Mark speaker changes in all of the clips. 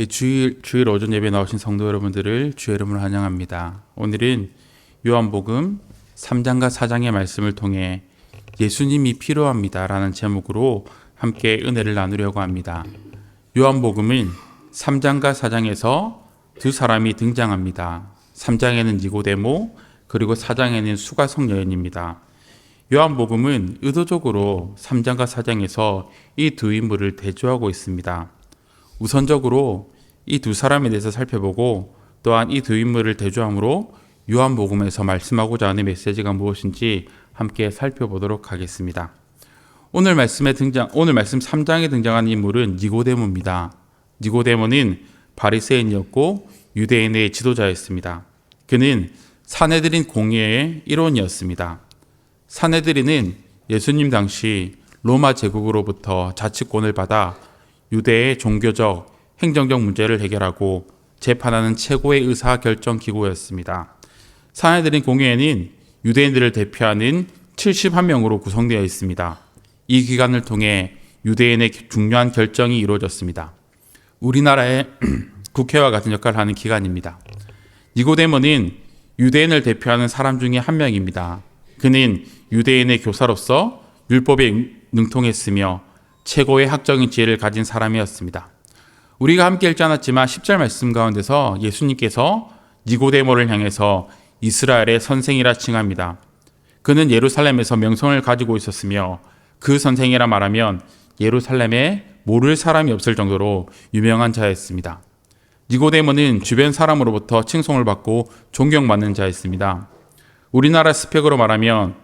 Speaker 1: 주일 오전 예배 나오신 성도 여러분들을 주의 이름으로 환영합니다. 오늘은 요한복음 3장과 4장의 말씀을 통해 예수님이 필요합니다 라는 제목으로 함께 은혜를 나누려고 합니다. 요한복음은 3장과 4장에서 두 사람이 등장합니다. 3장에는 니고데모, 그리고 4장에는 수가성 여인입니다. 요한복음은 의도적으로 3장과 4장에서 이 두 인물을 대조하고 있습니다. 우선적으로 이 두 사람에 대해서 살펴보고 또한 이 두 인물을 대조함으로 요한복음에서 말씀하고자 하는 메시지가 무엇인지 함께 살펴보도록 하겠습니다. 오늘 말씀 3장에 등장하는 인물은 니고데모입니다. 니고데모는 바리새인이었고 유대인의 지도자였습니다. 그는 산헤드린 공회의 일원이었습니다. 산헤드린은 예수님 당시 로마 제국으로부터 자치권을 받아 유대의 종교적, 행정적 문제를 해결하고 재판하는 최고의 의사결정 기구였습니다. 산헤드린 공회에는 유대인들을 대표하는 71명으로 구성되어 있습니다. 이 기관을 통해 유대인의 중요한 결정이 이루어졌습니다. 우리나라의 국회와 같은 역할을 하는 기관입니다. 니고데모는 유대인을 대표하는 사람 중에 한 명입니다. 그는 유대인의 교사로서 율법에 능통했으며 최고의 학적인 지혜를 가진 사람이었습니다. 우리가 함께 읽지 않았지만 10절 말씀 가운데서 예수님께서 니고데모를 향해서 이스라엘의 선생이라 칭합니다. 그는 예루살렘에서 명성을 가지고 있었으며 그 선생이라 말하면 예루살렘에 모를 사람이 없을 정도로 유명한 자였습니다. 니고데모는 주변 사람으로부터 칭송을 받고 존경받는 자였습니다. 우리나라 스펙으로 말하면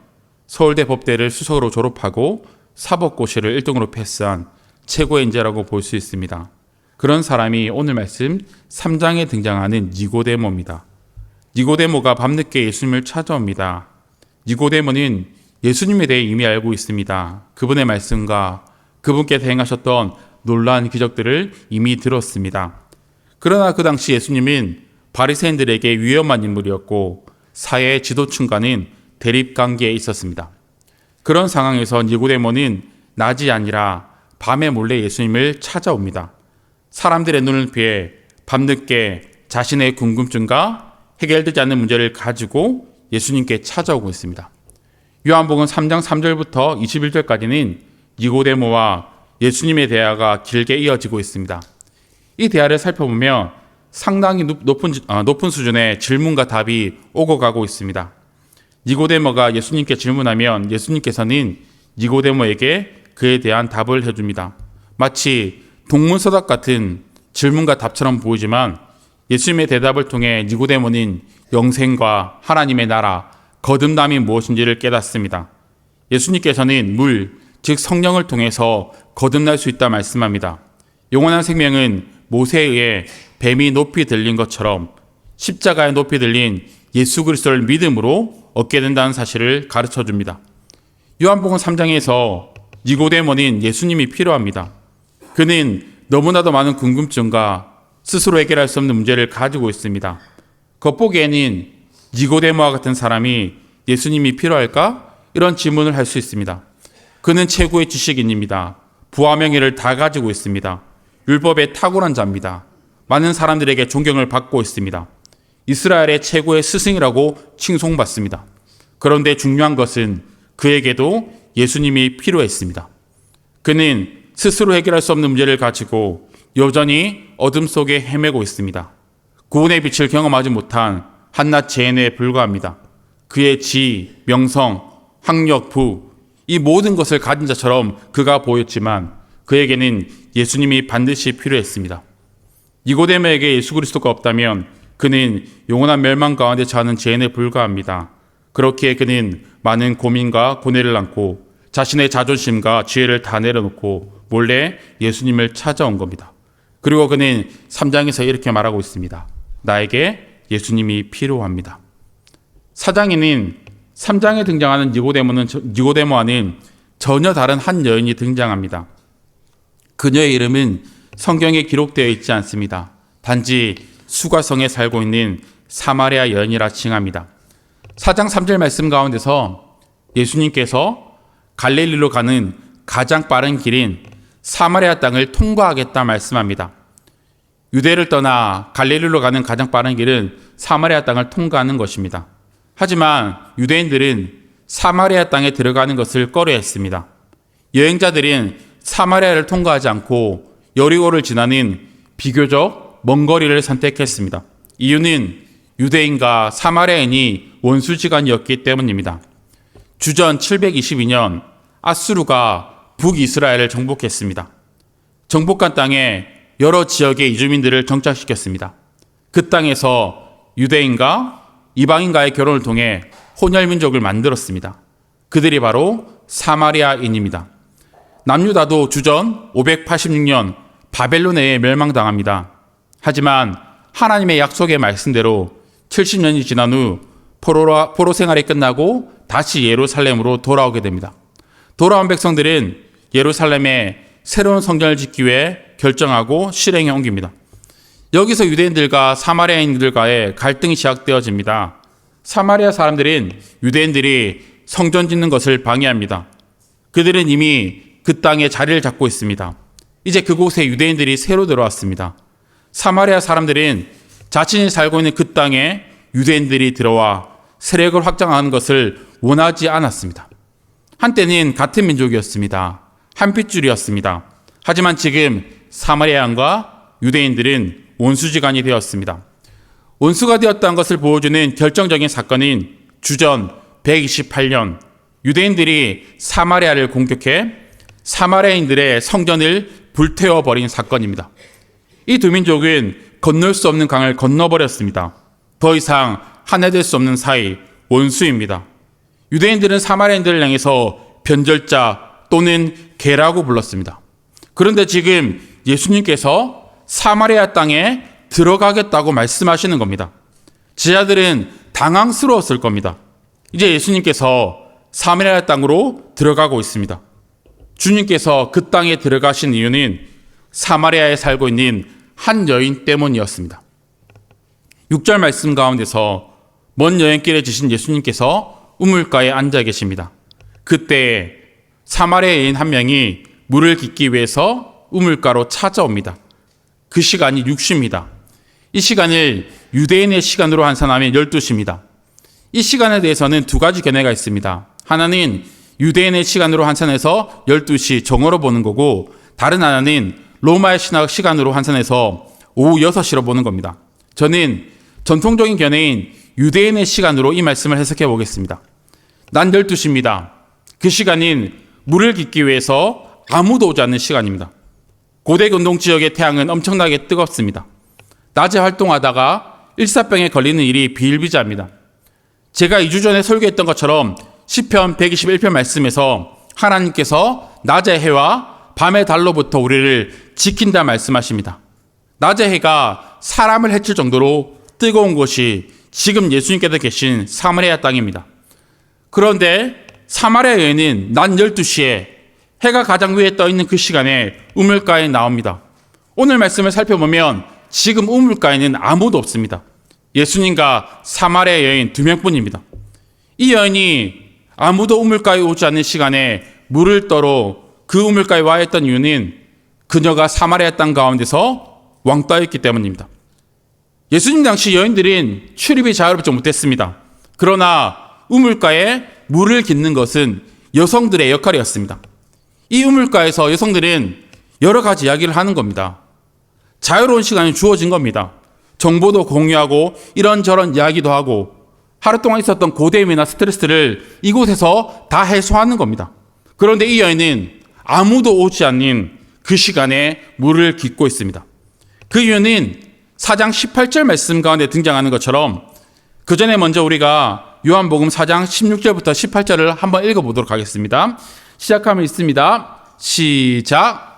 Speaker 1: 서울대 법대를 수석으로 졸업하고 사법고시를 1등으로 패스한 최고의 인재라고 볼 수 있습니다. 그런 사람이 오늘 말씀 3장에 등장하는 니고데모입니다. 니고데모가 밤늦게 예수님을 찾아옵니다. 니고데모는 예수님에 대해 이미 알고 있습니다. 그분의 말씀과 그분께서 행하셨던 놀라운 기적들을 이미 들었습니다. 그러나 그 당시 예수님은 바리새인들에게 위험한 인물이었고 사회의 지도층과는 대립관계에 있었습니다. 그런 상황에서 니고데모는 낮이 아니라 밤에 몰래 예수님을 찾아옵니다. 사람들의 눈을 피해 밤늦게 자신의 궁금증과 해결되지 않는 문제를 가지고 예수님께 찾아오고 있습니다. 요한복음 3장 3절부터 21절까지는 니고데모와 예수님의 대화가 길게 이어지고 있습니다. 이 대화를 살펴보면 상당히 높은 수준의 질문과 답이 오고 가고 있습니다. 니고데모가 예수님께 질문하면 예수님께서는 니고데모에게 그에 대한 답을 해줍니다. 마치 동문서답 같은 질문과 답처럼 보이지만 예수님의 대답을 통해 니고데모는 영생과 하나님의 나라, 거듭남이 무엇인지를 깨닫습니다. 예수님께서는 물, 즉 성령을 통해서 거듭날 수 있다 말씀합니다. 영원한 생명은 모세에 의해 뱀이 높이 들린 것처럼 십자가에 높이 들린 예수 그리스도를 믿음으로 얻게 된다는 사실을 가르쳐 줍니다. 요한복음 3장에서 니고데모는 예수님이 필요합니다. 그는 너무나도 많은 궁금증과 스스로 해결할 수 없는 문제를 가지고 있습니다. 겉보기에는 니고데모와 같은 사람이 예수님이 필요할까? 이런 질문을 할 수 있습니다. 그는 최고의 지식인입니다. 부와 명예를 다 가지고 있습니다. 율법에 탁월한 자입니다. 많은 사람들에게 존경을 받고 있습니다. 이스라엘의 최고의 스승이라고 칭송받습니다. 그런데 중요한 것은 그에게도 예수님이 필요했습니다. 그는 스스로 해결할 수 없는 문제를 가지고 여전히 어둠 속에 헤매고 있습니다. 구원의 빛을 경험하지 못한 한낱 죄인에 불과합니다. 그의 지, 명성, 학력, 부, 이 모든 것을 가진 자처럼 그가 보였지만 그에게는 예수님이 반드시 필요했습니다. 니고데모에게 예수 그리스도가 없다면 그는 영원한 멸망 가운데 처하는 죄인에 불과합니다. 그렇기에 그는 많은 고민과 고뇌를 안고 자신의 자존심과 지혜를 다 내려놓고 몰래 예수님을 찾아온 겁니다. 그리고 그는 3장에서 이렇게 말하고 있습니다. 나에게 예수님이 필요합니다. 3장에 등장하는 니고데모와는 전혀 다른 한 여인이 등장합니다. 그녀의 이름은 성경에 기록되어 있지 않습니다. 단지 수가성에 살고 있는 사마리아 여인이라 칭합니다. 4장 3절 말씀 가운데서 예수님께서 갈릴리로 가는 가장 빠른 길인 사마리아 땅을 통과하겠다 말씀합니다. 유대를 떠나 갈릴리로 가는 가장 빠른 길은 사마리아 땅을 통과하는 것입니다. 하지만 유대인들은 사마리아 땅에 들어가는 것을 꺼려했습니다. 여행자들은 사마리아를 통과하지 않고 여리고를 지나는 비교적 먼 거리를 선택했습니다. 이유는 유대인과 사마리아인이 원수지간이었기 때문입니다. 주전 722년 아수르가 북이스라엘을 정복했습니다. 정복한 땅에 여러 지역의 이주민들을 정착시켰습니다. 그 땅에서 유대인과 이방인과의 결혼을 통해 혼혈민족을 만들었습니다. 그들이 바로 사마리아인입니다. 남유다도 주전 586년 바벨론에 멸망당합니다. 하지만 하나님의 약속의 말씀대로 70년이 지난 후 포로 생활이 끝나고 다시 예루살렘으로 돌아오게 됩니다. 돌아온 백성들은 예루살렘에 새로운 성전을 짓기 위해 결정하고 실행에 옮깁니다. 여기서 유대인들과 사마리아인들과의 갈등이 시작되어집니다. 사마리아 사람들은 유대인들이 성전 짓는 것을 방해합니다. 그들은 이미 그 땅에 자리를 잡고 있습니다. 이제 그곳에 유대인들이 새로 들어왔습니다. 사마리아 사람들은 자신이 살고 있는 그 땅에 유대인들이 들어와 세력을 확장하는 것을 원하지 않았습니다. 한때는 같은 민족이었습니다. 한 핏줄이었습니다. 하지만 지금 사마리아인과 유대인들은 원수지간이 되었습니다. 원수가 되었다는 것을 보여주는 결정적인 사건인 주전 128년 유대인들이 사마리아를 공격해 사마리아인들의 성전을 불태워버린 사건입니다. 이 두 민족은 건널 수 없는 강을 건너버렸습니다. 더 이상 하나 될 수 없는 사이 원수입니다. 유대인들은 사마리아인들을 향해서 변절자 또는 개라고 불렀습니다. 그런데 지금 예수님께서 사마리아 땅에 들어가겠다고 말씀하시는 겁니다. 제자들은 당황스러웠을 겁니다. 이제 예수님께서 사마리아 땅으로 들어가고 있습니다. 주님께서 그 땅에 들어가신 이유는 사마리아에 살고 있는 한 여인 때문이었습니다. 6절 말씀 가운데서 먼 여행길에 지신 예수님께서 우물가에 앉아 계십니다. 그때 사마리아 여인 한 명이 물을 깃기 위해서 우물가로 찾아옵니다. 그 시간이 6시입니다. 이 시간을 유대인의 시간으로 환산하면 12시입니다. 이 시간에 대해서는 두 가지 견해가 있습니다. 하나는 유대인의 시간으로 환산해서 12시 정오로 보는 거고, 다른 하나는 로마의 신학 시간으로 환산해서 오후 6시로 보는 겁니다. 저는 전통적인 견해인 유대인의 시간으로 이 말씀을 해석해 보겠습니다. 난 12시입니다. 그 시간인 물을 깃기 위해서 아무도 오지 않는 시간입니다. 고대 근동 지역의 태양은 엄청나게 뜨겁습니다. 낮에 활동하다가 일사병에 걸리는 일이 비일비재합니다. 제가 2주 전에 설교했던 것처럼 시편 121편 말씀에서 하나님께서 낮의 해와 밤의 달로부터 우리를 지킨다 말씀하십니다. 낮의 해가 사람을 해칠 정도로 뜨거운 곳이 지금 예수님께서 계신 사마리아 땅입니다. 그런데 사마리아 여인은 낮 12시에 해가 가장 위에 떠 있는 그 시간에 우물가에 나옵니다. 오늘 말씀을 살펴보면 지금 우물가에는 아무도 없습니다. 예수님과 사마리아 여인 두 명뿐입니다. 이 여인이 아무도 우물가에 오지 않는 시간에 물을 떠러 그 우물가에 와 있던 이유는 그녀가 사마리아 땅 가운데서 왕따였기 때문입니다. 예수님 당시 여인들은 출입이 자유롭지 못했습니다. 그러나 우물가에 물을 깃는 것은 여성들의 역할이었습니다. 이 우물가에서 여성들은 여러 가지 이야기를 하는 겁니다. 자유로운 시간이 주어진 겁니다. 정보도 공유하고 이런저런 이야기도 하고 하루 동안 있었던 고됨이나 스트레스를 이곳에서 다 해소하는 겁니다. 그런데 이 여인은 아무도 오지 않는 그 시간에 물을 깃고 있습니다. 그 이유는 4장 18절 말씀 가운데 등장하는 것처럼 그 전에 먼저 우리가 요한복음 4장 16절부터 18절을 한번 읽어보도록 하겠습니다. 시작하면 있습니다. 시작.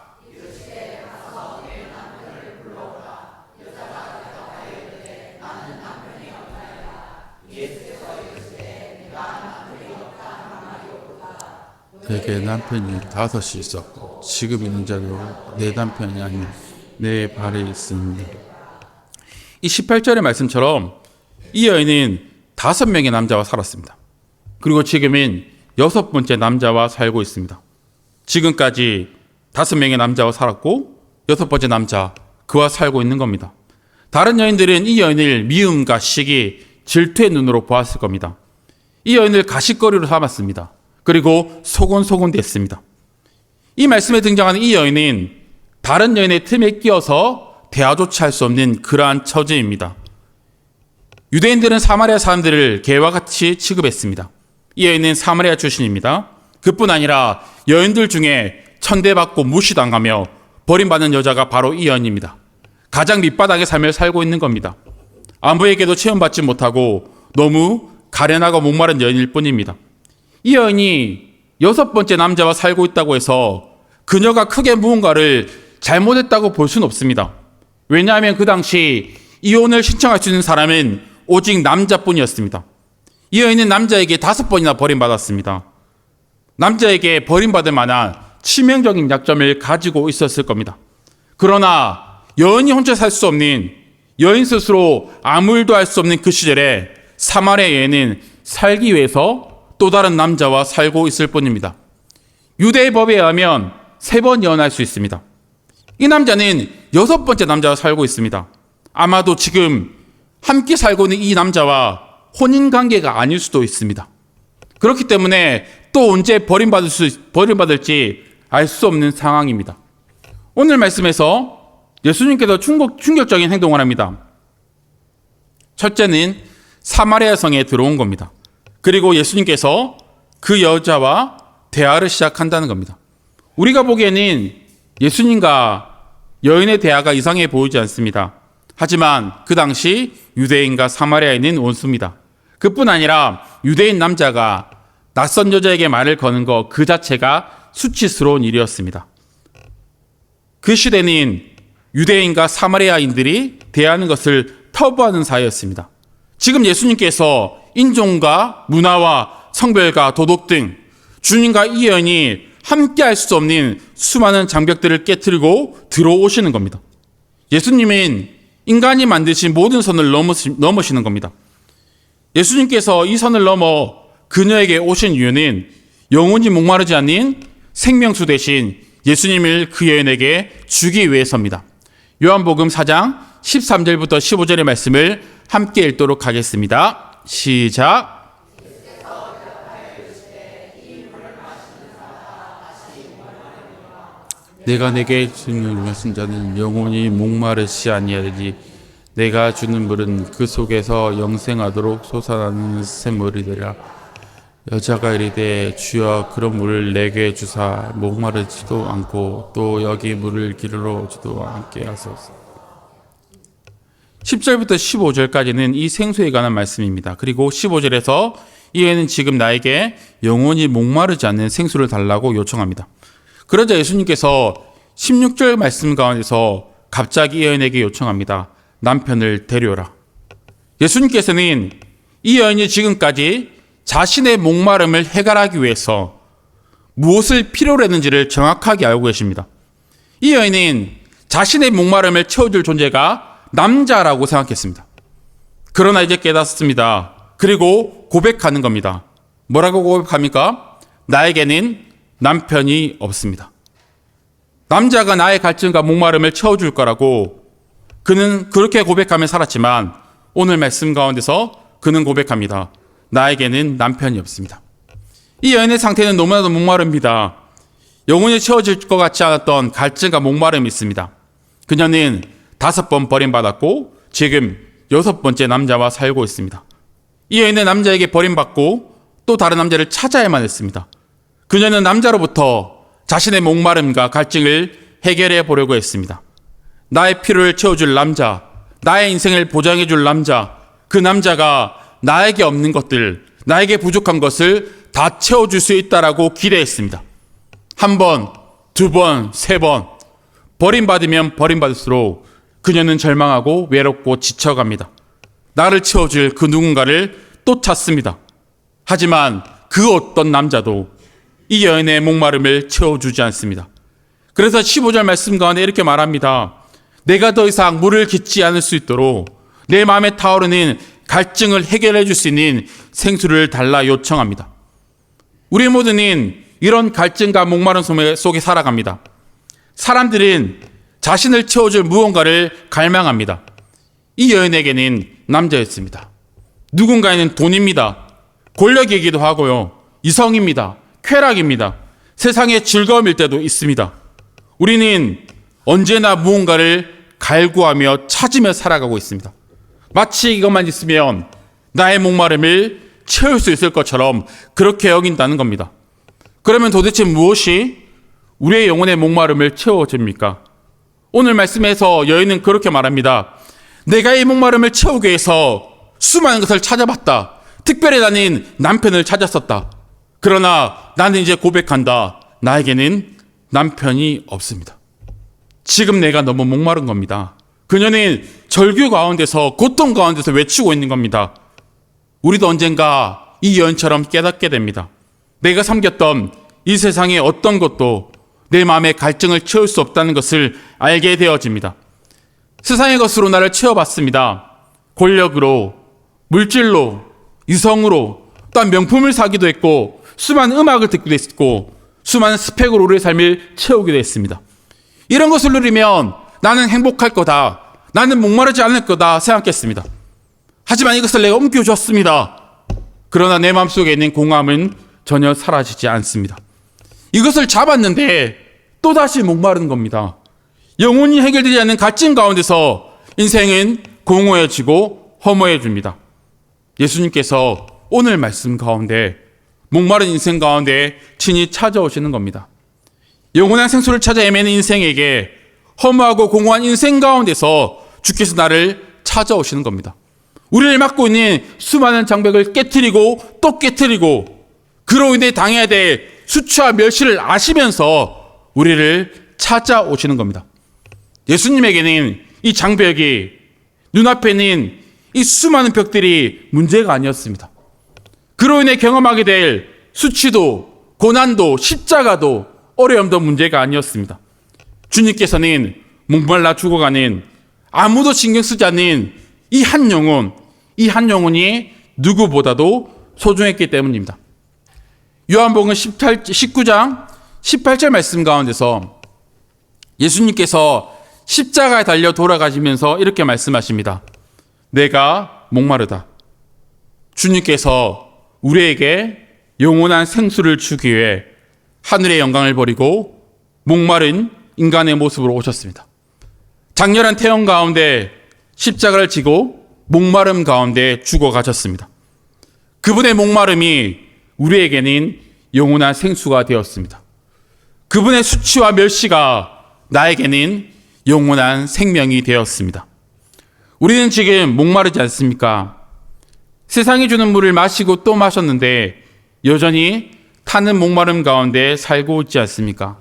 Speaker 1: 내게 남편이 5이 있었고 지금 있는 자도 내 남편이 아닌 내 발에 있습니다. 이 18절의 말씀처럼 이 여인은 5명의 남자와 살았습니다. 그리고 지금은 6번째 남자와 살고 있습니다. 지금까지 5명의 남자와 살았고 6번째 남자 그와 살고 있는 겁니다. 다른 여인들은 이 여인을 미움과 시기, 질투의 눈으로 보았을 겁니다. 이 여인을 가십거리로 삼았습니다. 그리고 소곤소곤 됐습니다. 이 말씀에 등장하는 이 여인은 다른 여인의 틈에 끼어서 대화조차 할 수 없는 그러한 처지입니다. 유대인들은 사마리아 사람들을 개와 같이 취급했습니다. 이 여인은 사마리아 출신입니다. 그뿐 아니라 여인들 중에 천대받고 무시당하며 버림받는 여자가 바로 이 여인입니다. 가장 밑바닥의 삶을 살고 있는 겁니다. 아무에게도 체험받지 못하고 너무 가련하고 목마른 여인일 뿐입니다. 이 여인이 6번째 남자와 살고 있다고 해서 그녀가 크게 무언가를 잘못했다고 볼 수는 없습니다. 왜냐하면 그 당시 이혼을 신청할 수 있는 사람은 오직 남자뿐이었습니다. 이 여인은 남자에게 5번이나 버림받았습니다. 남자에게 버림받을 만한 치명적인 약점을 가지고 있었을 겁니다. 그러나 여인이 혼자 살 수 없는, 여인 스스로 아무 일도 할 수 없는 그 시절에 사마리아 여인은 살기 위해서 또 다른 남자와 살고 있을 뿐입니다. 유대의 법에 의하면 3번 이혼할 수 있습니다. 이 남자는 6번째 남자와 살고 있습니다. 아마도 지금 함께 살고 있는 이 남자와 혼인관계가 아닐 수도 있습니다. 그렇기 때문에 또 언제 버림받을지 알 수 없는 상황입니다. 오늘 말씀에서 예수님께서 충격적인 행동을 합니다. 첫째는 사마리아 성에 들어온 겁니다. 그리고 예수님께서 그 여자와 대화를 시작한다는 겁니다. 우리가 보기에는 예수님과 여인의 대화가 이상해 보이지 않습니다. 하지만 그 당시 유대인과 사마리아인은 원수입니다. 그뿐 아니라 유대인 남자가 낯선 여자에게 말을 거는 것 그 자체가 수치스러운 일이었습니다. 그 시대는 유대인과 사마리아인들이 대하는 것을 터부하는 사이였습니다. 지금 예수님께서 인종과 문화와 성별과 도덕 등 주님과 이 여인이 함께 할 수 없는 수많은 장벽들을 깨트리고 들어오시는 겁니다. 예수님은 인간이 만드신 모든 선을 넘으시는 겁니다. 예수님께서 이 선을 넘어 그녀에게 오신 이유는 영원히 목마르지 않는 생명수 대신 예수님을 그 여인에게 주기 위해서입니다. 요한복음 4장 13절부터 15절의 말씀을 함께 읽도록 하겠습니다. 시작. 내가 내게 주는 마신 자는 영원히 목마르지 아니하리니 내가 주는 물은 그 속에서 영생하도록 솟아나는 샘물이 되리라. 여자가 이르되 주여 그런 물을 내게 주사 목마르지도 않고 또 여기 물을 기르러 오지도 않게 하소서. 10절부터 15절까지는 이 생수에 관한 말씀입니다. 그리고 15절에서 이 여인은 지금 나에게 영원히 목마르지 않는 생수를 달라고 요청합니다. 그러자 예수님께서 16절 말씀 가운데서 갑자기 이 여인에게 요청합니다. 남편을 데려오라. 예수님께서는 이 여인이 지금까지 자신의 목마름을 해결하기 위해서 무엇을 필요로 했는지를 정확하게 알고 계십니다. 이 여인은 자신의 목마름을 채워줄 존재가 남자라고 생각했습니다. 그러나 이제 깨닫습니다. 그리고 고백하는 겁니다. 뭐라고 고백합니까? 나에게는 남편이 없습니다. 남자가 나의 갈증과 목마름을 채워줄 거라고 그는 그렇게 고백하며 살았지만 오늘 말씀 가운데서 그는 고백합니다. 나에게는 남편이 없습니다. 이 여인의 상태는 너무나도 목마릅니다. 영혼이 채워질 것 같지 않았던 갈증과 목마름이 있습니다. 그녀는 5번 버림받았고 지금 6번째 남자와 살고 있습니다. 이 여인은 남자에게 버림받고 또 다른 남자를 찾아야만 했습니다. 그녀는 남자로부터 자신의 목마름과 갈증을 해결해 보려고 했습니다. 나의 필요를 채워줄 남자, 나의 인생을 보장해줄 남자, 그 남자가 나에게 없는 것들, 나에게 부족한 것을 다 채워줄 수 있다라고 기대했습니다. 1번, 2번, 3번 버림받으면 버림받을수록 그녀는 절망하고 외롭고 지쳐갑니다. 나를 채워줄 그 누군가를 또 찾습니다. 하지만 그 어떤 남자도 이 여인의 목마름을 채워주지 않습니다. 그래서 15절 말씀 가운데 이렇게 말합니다. 내가 더 이상 물을 깃지 않을 수 있도록 내 마음에 타오르는 갈증을 해결해 줄 수 있는 생수를 달라 요청합니다. 우리 모두는 이런 갈증과 목마름 속에 살아갑니다. 사람들은 자신을 채워줄 무언가를 갈망합니다. 이 여인에게는 남자였습니다. 누군가에는 돈입니다. 권력이기도 하고요. 이성입니다. 쾌락입니다. 세상의 즐거움일 때도 있습니다. 우리는 언제나 무언가를 갈구하며 찾으며 살아가고 있습니다. 마치 이것만 있으면 나의 목마름을 채울 수 있을 것처럼 그렇게 여긴다는 겁니다. 그러면 도대체 무엇이 우리의 영혼의 목마름을 채워줍니까? 오늘 말씀에서 여인은 그렇게 말합니다. 내가 이 목마름을 채우기 위해서 수많은 것을 찾아봤다. 특별히 나는 남편을 찾았었다. 그러나 나는 이제 고백한다. 나에게는 남편이 없습니다. 지금 내가 너무 목마른 겁니다. 그녀는 절규 가운데서 고통 가운데서 외치고 있는 겁니다. 우리도 언젠가 이 여인처럼 깨닫게 됩니다. 내가 삼겼던 이 세상의 어떤 것도 내 마음의 갈증을 채울 수 없다는 것을 알게 되어집니다. 세상의 것으로 나를 채워봤습니다. 권력으로, 물질로, 이성으로, 또한 명품을 사기도 했고 수많은 음악을 듣기도 했고 수많은 스펙으로 우리의 삶을 채우기도 했습니다. 이런 것을 누리면 나는 행복할 거다. 나는 목마르지 않을 거다 생각했습니다. 하지만 이것을 내가 옮겨줬습니다. 그러나 내 마음속에 있는 공허함은 전혀 사라지지 않습니다. 이것을 잡았는데 또다시 목마른 겁니다. 영원히 해결되지 않는 갈증 가운데서 인생은 공허해지고 허무해집니다. 예수님께서 오늘 말씀 가운데 목마른 인생 가운데 친히 찾아오시는 겁니다. 영원한 생수를 찾아 헤매는 인생에게 허무하고 공허한 인생 가운데서 주께서 나를 찾아오시는 겁니다. 우리를 막고 있는 수많은 장벽을 깨트리고 또 깨트리고 그로 인해 당해야 될 수치와 멸시를 아시면서 우리를 찾아오시는 겁니다. 예수님에게는 이 장벽이 눈앞에 있는 이 수많은 벽들이 문제가 아니었습니다. 그로 인해 경험하게 될 수치도 고난도 십자가도 어려움도 문제가 아니었습니다. 주님께서는 목말라 죽어가는 아무도 신경 쓰지 않는 이 한 영혼이 누구보다도 소중했기 때문입니다. 요한복음 19장 18절 말씀 가운데서 예수님께서 십자가에 달려 돌아가시면서 이렇게 말씀하십니다. 내가 목마르다. 주님께서 우리에게 영원한 생수를 주기 위해 하늘의 영광을 버리고 목마른 인간의 모습으로 오셨습니다. 장렬한 태양 가운데 십자가를 지고 목마름 가운데 죽어가셨습니다. 그분의 목마름이 우리에게는 영원한 생수가 되었습니다. 그분의 수치와 멸시가 나에게는 영원한 생명이 되었습니다. 우리는 지금 목마르지 않습니까? 세상이 주는 물을 마시고 또 마셨는데 여전히 타는 목마름 가운데 살고 있지 않습니까?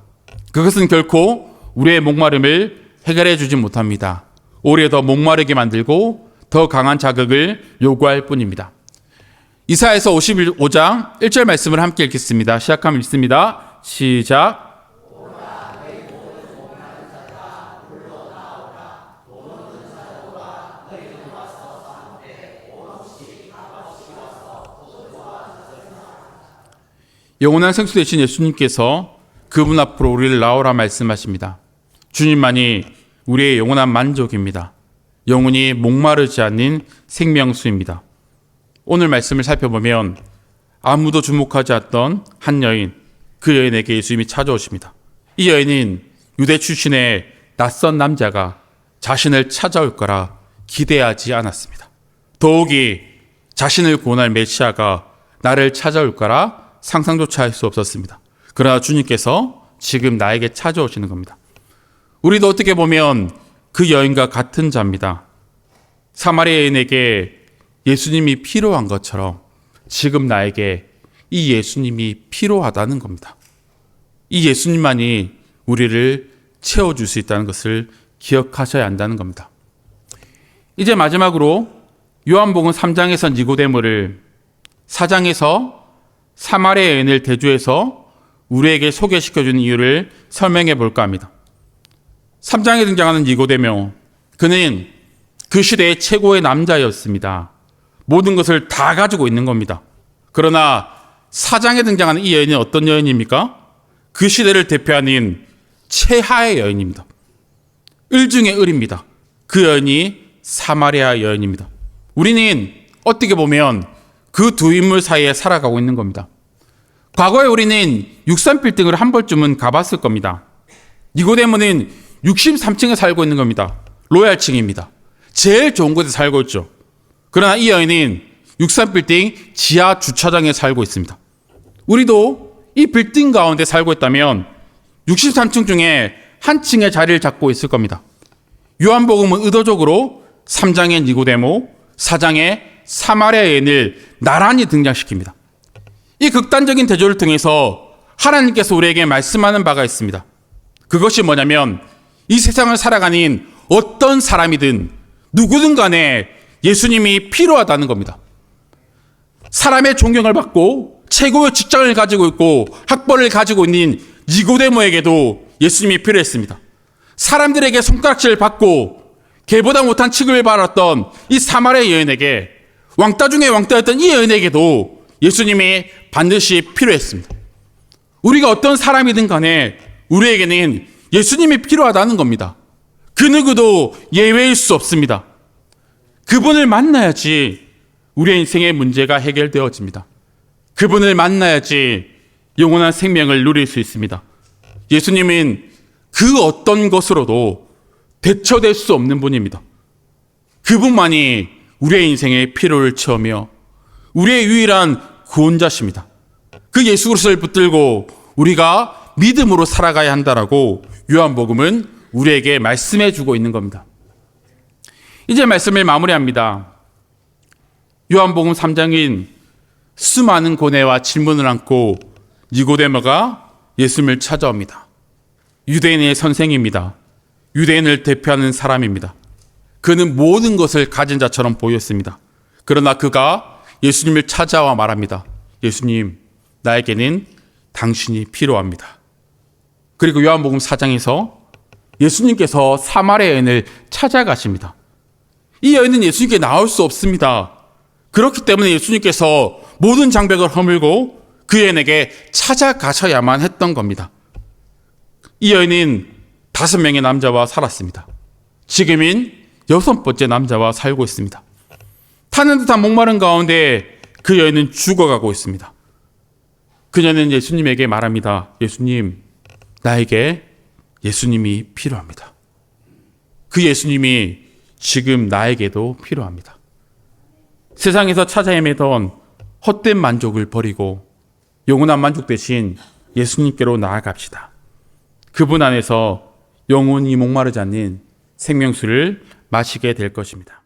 Speaker 1: 그것은 결코 우리의 목마름을 해결해 주지 못합니다. 오히려 더 목마르게 만들고 더 강한 자극을 요구할 뿐입니다. 이사야서 55장 1절 말씀을 함께 읽겠습니다. 시작하면 읽습니다. 시작. 영원한 생수 되신 예수님께서 그분 앞으로 우리를 나오라 말씀하십니다. 주님만이 우리의 영원한 만족입니다. 영원히 목마르지 않는 생명수입니다. 오늘 말씀을 살펴보면 아무도 주목하지 않던 한 여인, 그 여인에게 예수님이 찾아오십니다. 이 여인은 유대 출신의 낯선 남자가 자신을 찾아올 거라 기대하지 않았습니다. 더욱이 자신을 구원할 메시아가 나를 찾아올 거라 상상조차 할 수 없었습니다. 그러나 주님께서 지금 나에게 찾아오시는 겁니다. 우리도 어떻게 보면 그 여인과 같은 자입니다. 사마리아 여인에게 예수님이 필요한 것처럼 지금 나에게 이 예수님이 필요하다는 겁니다. 이 예수님만이 우리를 채워줄 수 있다는 것을 기억하셔야 한다는 겁니다. 이제 마지막으로 요한복음 3장에서 니고데모를 4장에서 사마리아 여인을 대조해서 우리에게 소개시켜주는 이유를 설명해 볼까 합니다. 3장에 등장하는 니고데모, 그는 그 시대의 최고의 남자였습니다. 모든 것을 다 가지고 있는 겁니다. 그러나 4장에 등장하는 이 여인은 어떤 여인입니까? 그 시대를 대표하는 최하의 여인입니다. 을 중에 을입니다. 그 여인이 사마리아 여인입니다. 우리는 어떻게 보면 그 두 인물 사이에 살아가고 있는 겁니다. 과거에 우리는 63빌딩을 한 번쯤은 가봤을 겁니다. 니고데모는 63층에 살고 있는 겁니다. 로얄층입니다. 제일 좋은 곳에 살고 있죠. 그러나 이 여인은 63빌딩 지하 주차장에 살고 있습니다. 우리도 이 빌딩 가운데 살고 있다면 63층 중에 한 층의 자리를 잡고 있을 겁니다. 요한복음은 의도적으로 3장의 니고데모, 4장의 사마리아 여인을 나란히 등장시킵니다. 이 극단적인 대조를 통해서 하나님께서 우리에게 말씀하는 바가 있습니다. 그것이 뭐냐면 이 세상을 살아가는 어떤 사람이든 누구든 간에 예수님이 필요하다는 겁니다. 사람의 존경을 받고 최고의 직장을 가지고 있고 학벌을 가지고 있는 니고데모에게도 예수님이 필요했습니다. 사람들에게 손가락질을 받고 개보다 못한 취급을 받았던 이 사마리아 여인에게 왕따 중에 왕따였던 이 여인에게도 예수님이 반드시 필요했습니다. 우리가 어떤 사람이든 간에 우리에게는 예수님이 필요하다는 겁니다. 그 누구도 예외일 수 없습니다. 그분을 만나야지 우리의 인생의 문제가 해결되어집니다. 그분을 만나야지 영원한 생명을 누릴 수 있습니다. 예수님은 그 어떤 것으로도 대처될 수 없는 분입니다. 그분만이 우리의 인생의 필요를 채우며 우리의 유일한 구원자십니다. 그 예수 그리스도를 붙들고 우리가 믿음으로 살아가야 한다라고 요한복음은 우리에게 말씀해 주고 있는 겁니다. 이제 말씀을 마무리합니다. 요한복음 3장인 수많은 고뇌와 질문을 안고 니고데모가 예수님을 찾아옵니다. 유대인의 선생입니다. 유대인을 대표하는 사람입니다. 그는 모든 것을 가진 자처럼 보였습니다. 그러나 그가 예수님을 찾아와 말합니다. 예수님, 나에게는 당신이 필요합니다. 그리고 요한복음 4장에서 예수님께서 사마리아 여인을 찾아가십니다. 이 여인은 예수님께 나올 수 없습니다. 그렇기 때문에 예수님께서 모든 장벽을 허물고 그 여인에게 찾아가셔야만 했던 겁니다. 이 여인은 5명의 남자와 살았습니다. 지금은 6번째 남자와 살고 있습니다. 타는 듯한 목마른 가운데 그 여인은 죽어가고 있습니다. 그녀는 예수님에게 말합니다. 예수님, 나에게 예수님이 필요합니다. 그 예수님이 지금 나에게도 필요합니다. 세상에서 찾아 헤매던 헛된 만족을 버리고 영원한 만족 대신 예수님께로 나아갑시다. 그분 안에서 영원히 목마르지 않는 생명수를 마시게 될 것입니다.